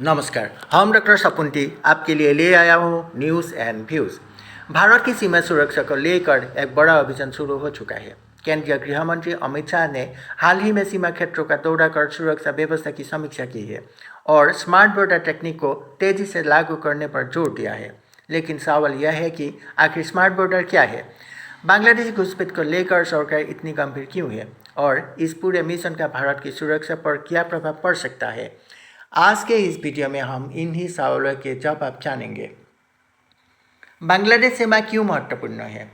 नमस्कार, हम डॉक्टर सपुंटी आपके लिए ले आया हूँ न्यूज़ एंड व्यूज़। भारत की सीमा सुरक्षा को लेकर एक बड़ा अभियान शुरू हो चुका है। केंद्रीय गृह मंत्री अमित शाह ने हाल ही में सीमा क्षेत्रों का दौरा कर सुरक्षा व्यवस्था की समीक्षा की है और स्मार्ट बॉर्डर टेक्निक को तेजी से लागू करने पर जोर दिया है। लेकिन सवाल यह है कि आखिर स्मार्ट बॉर्डर क्या है? बांग्लादेशी घुसपैठ को लेकर सरकार इतनी गंभीर क्यों है और इस पूरे मिशन का भारत की सुरक्षा पर क्या प्रभाव पड़ सकता है? आज के इस वीडियो में हम इन्हीं सवालों के जवाब जानेंगे। बांग्लादेश सीमा क्यों महत्वपूर्ण है?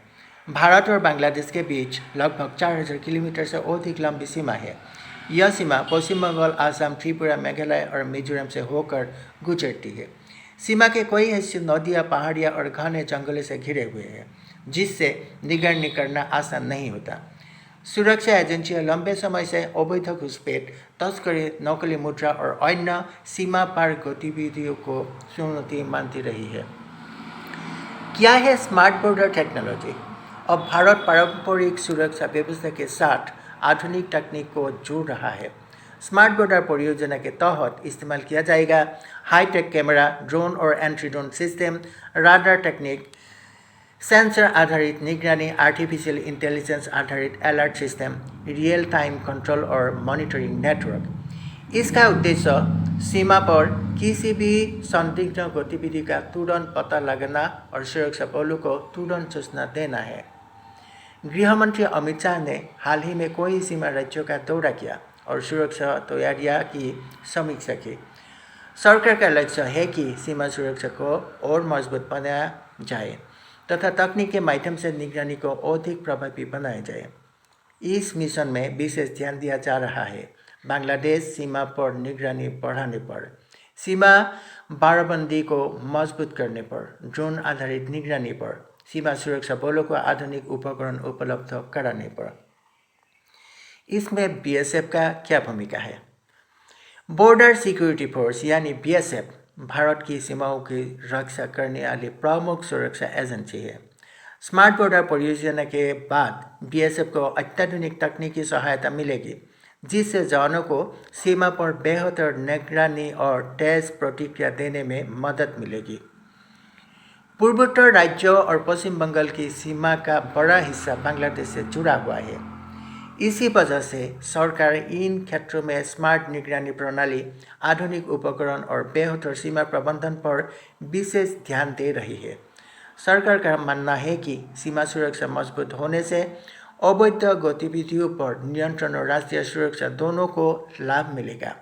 भारत और बांग्लादेश के बीच लगभग 4000 किलोमीटर से अधिक लंबी सीमा है। यह सीमा पश्चिम बंगाल, आसाम, त्रिपुरा, मेघालय और मिजोरम से होकर गुजरती है। सीमा के कई हिस्से नदियाँ, पहाड़ियाँ और घने जंगलों से घिरे हुए हैं, जिससे निगरानी करना आसान नहीं होता। सुरक्षा एजेंसियां लंबे समय से अवैध घुसपैठ, तस्करी, नकली मुद्रा और अन्य सीमा पार गतिविधियों को चुनौती मानती रही है। क्या है स्मार्ट बॉर्डर टेक्नोलॉजी? अब भारत पारंपरिक सुरक्षा व्यवस्था के साथ आधुनिक तकनीक को जोड़ रहा है। स्मार्ट बॉर्डर परियोजना के तहत इस्तेमाल किया जाएगा हाईटेक कैमरा, ड्रोन और anti drone system, radar technique, sensor आधारित निगरानी, आर्टिफिशियल इंटेलिजेंस आधारित alert system, real time control और मॉनिटरिंग नेटवर्क। इसका उद्देश्य सीमा पर किसी भी संदिग्ध गतिविधि का तुरंत पता लगाना और सुरक्षा बलों को तुरंत सूचना देना है। गृह मंत्री अमित शाह ने हाल ही में कई सीमा राज्यों का दौरा किया और सुरक्षा तैयारियां की समीक्षा की। सरकार का लक्ष्य है कि सीमा सुरक्षा को और मजबूत बनाया जाए तथा तकनीक के माध्यम से निगरानी को अधिक प्रभावी बनाया जाए। इस मिशन में विशेष ध्यान दिया जा रहा है बांग्लादेश सीमा पर निगरानी बढ़ाने पर, सीमा बाड़बंदी को मजबूत करने पर, ड्रोन आधारित निगरानी पर, सीमा सुरक्षा बलों को आधुनिक उपकरण उपलब्ध कराने पर। इसमें बीएसएफ का क्या भूमिका है? बॉर्डर सिक्योरिटी फोर्स यानी बीएसएफ भारत की सीमाओं की रक्षा करने वाली प्रमुख सुरक्षा एजेंसी है। स्मार्ट बॉर्डर परियोजना के बाद बीएसएफ को अत्याधुनिक तकनीकी सहायता मिलेगी, जिससे जवानों को सीमा पर बेहतर निगरानी और तेज प्रतिक्रिया देने में मदद मिलेगी। पूर्वोत्तर राज्यों और पश्चिम बंगाल की सीमा का बड़ा हिस्सा बांग्लादेश से जुड़ा हुआ है। इसी वजह से सरकार इन क्षेत्रों में स्मार्ट निगरानी प्रणाली, आधुनिक उपकरण और बेहतर सीमा प्रबंधन पर विशेष ध्यान दे रही है। सरकार का मानना है कि सीमा सुरक्षा मजबूत होने से अवैध गतिविधियों पर नियंत्रण और राष्ट्रीय सुरक्षा दोनों को लाभ मिलेगा।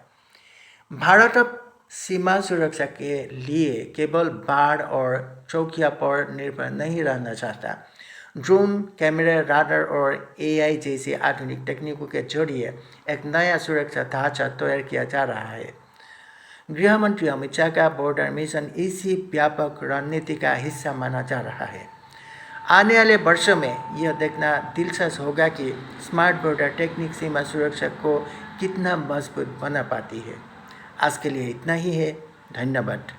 भारत अब सीमा सुरक्षा के लिए केवल बाढ़ और चौकिया पर निर्भर नहीं रहना चाहता। ड्रोन, कैमरा, राडार और एआई जैसी आधुनिक तकनीकों के जरिए एक नया सुरक्षा ढांचा तैयार किया जा रहा है। गृह मंत्री अमित शाह का बॉर्डर मिशन इसी व्यापक रणनीति का हिस्सा माना जा रहा है। आने वाले वर्षों में यह देखना दिलचस्प होगा कि स्मार्ट बॉर्डर टेक्निक सीमा सुरक्षा को कितना मजबूत बना पाती है। आज के लिए इतना ही है। धन्यवाद।